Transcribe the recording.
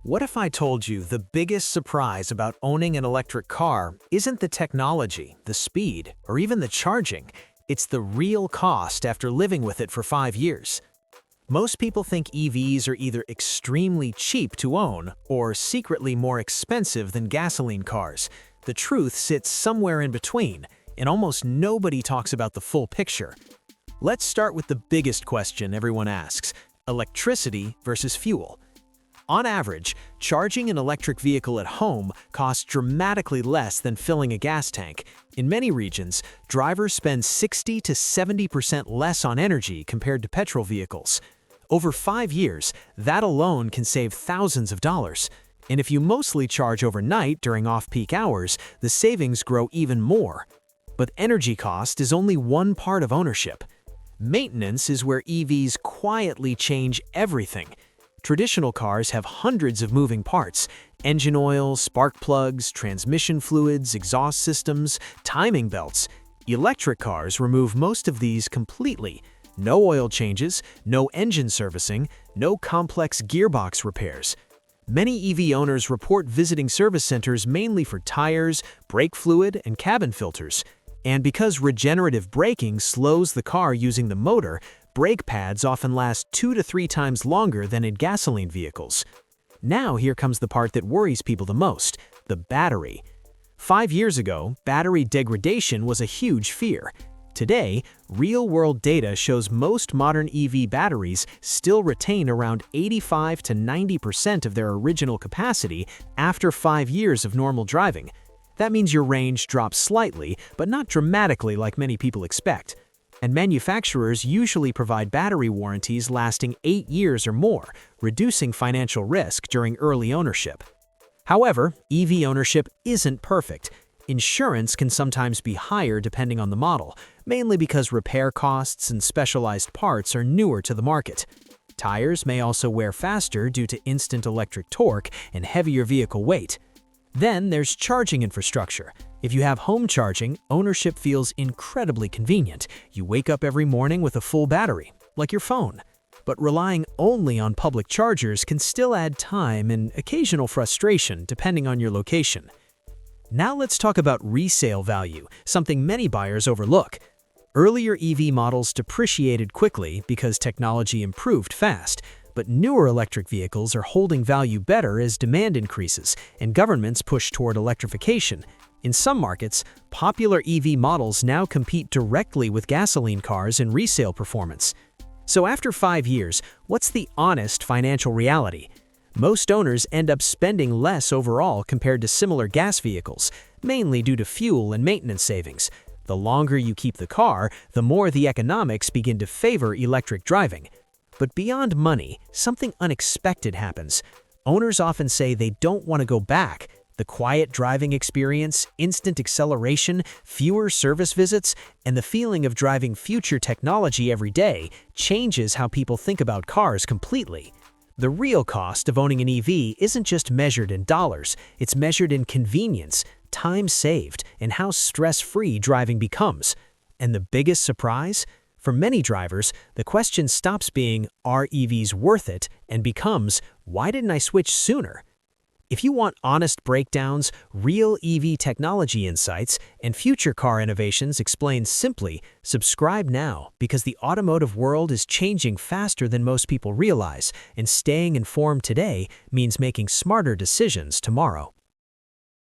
What if I told you the biggest surprise about owning an electric car isn't the technology, the speed, or even the charging? It's the real cost after living with it for 5 years. Most people think EVs are either extremely cheap to own or secretly more expensive than gasoline cars. The truth sits somewhere in between, and almost nobody talks about the full picture. Let's start with the biggest question everyone asks: electricity versus fuel. On average, charging an electric vehicle at home costs dramatically less than filling a gas tank. In many regions, drivers spend 60 to 70% less on energy compared to petrol vehicles. Over 5 years, that alone can save thousands of dollars. And if you mostly charge overnight during off-peak hours, the savings grow even more. But energy cost is only one part of ownership. Maintenance is where EVs quietly change everything. Traditional cars have hundreds of moving parts: engine oil, spark plugs, transmission fluids, exhaust systems, timing belts. Electric cars remove most of these completely. No oil changes, no engine servicing, no complex gearbox repairs. Many EV owners report visiting service centers mainly for tires, brake fluid, and cabin filters. And because regenerative braking slows the car using the motor, brake pads often last 2 to 3 times longer than in gasoline vehicles. Now here comes the part that worries people the most: the battery. 5 years ago, battery degradation was a huge fear. Today, real-world data shows most modern EV batteries still retain around 85 to 90% of their original capacity after 5 years of normal driving. That means your range drops slightly, but not dramatically like many people expect. And manufacturers usually provide battery warranties lasting 8 years or more, reducing financial risk during early ownership. However, EV ownership isn't perfect. Insurance can sometimes be higher depending on the model, mainly because repair costs and specialized parts are newer to the market. Tires may also wear faster due to instant electric torque and heavier vehicle weight. Then there's charging infrastructure. If you have home charging, ownership feels incredibly convenient. You wake up every morning with a full battery, like your phone. But relying only on public chargers can still add time and occasional frustration depending on your location. Now let's talk about resale value, something many buyers overlook. Earlier EV models depreciated quickly because technology improved fast. But newer electric vehicles are holding value better as demand increases and governments push toward electrification. In some markets, popular EV models now compete directly with gasoline cars in resale performance. So after 5 years, what's the honest financial reality? Most owners end up spending less overall compared to similar gas vehicles, mainly due to fuel and maintenance savings. The longer you keep the car, the more the economics begin to favor electric driving. But beyond money, something unexpected happens. Owners often say they don't want to go back. The quiet driving experience, instant acceleration, fewer service visits, and the feeling of driving future technology every day changes how people think about cars completely. The real cost of owning an EV isn't just measured in dollars, it's measured in convenience, time saved, and how stress-free driving becomes. And the biggest surprise? For many drivers, the question stops being, "Are EVs worth it?" and becomes, "Why didn't I switch sooner?" If you want honest breakdowns, real EV technology insights, and future car innovations explained simply, subscribe now, because the automotive world is changing faster than most people realize, and staying informed today means making smarter decisions tomorrow.